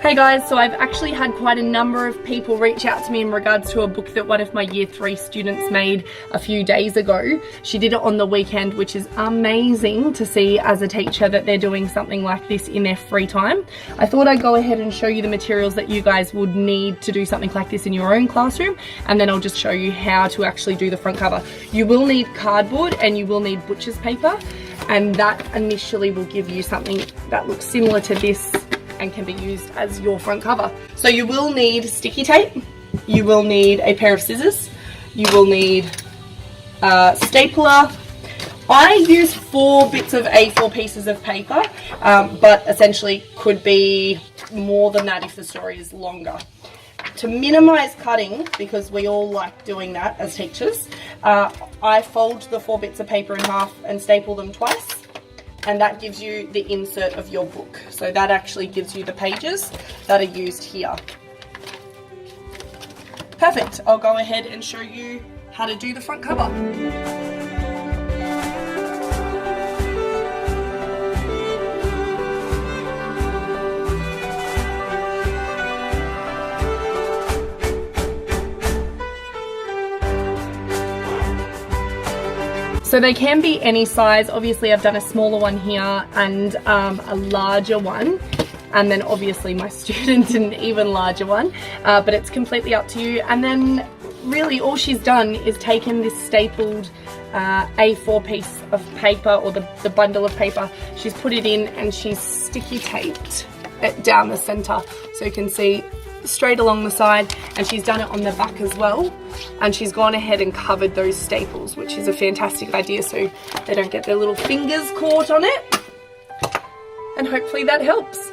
Hey guys, so I've actually had quite a number of people reach out to me in regards to a book that one of my year 3 students made a few days ago. She did it on the weekend, which is amazing to see as a teacher that they're doing something like this in their free time. I thought I'd go ahead and show you the materials that you guys would need to do something like this in your own classroom, and then I'll just show you how to actually do the front cover. You will need cardboard and you will need butcher's paper, and that initially will give you something that looks similar to this and can be used as your front cover. So you will need sticky tape, you will need a pair of scissors, you will need a stapler. I use 4 bits of A4 pieces of paper, but essentially could be more than that if the story is longer. To minimize cutting, because we all like doing that as teachers, I fold the 4 bits of paper in half and staple them twice. And that gives you the insert of your book. So that actually gives you the pages that are used here. Perfect. I'll go ahead and show you how to do the front cover. So they can be any size. Obviously I've done a smaller one here and a larger one, and then obviously my student did an even larger one, but it's completely up to you. And then really all she's done is taken this stapled A4 piece of paper, or the bundle of paper, she's put it in and she's sticky taped it down the center, so you can see straight along the side, and she's done it on the back as well, and she's gone ahead and covered those staples, which is a fantastic idea so they don't get their little fingers caught on it, and hopefully that helps.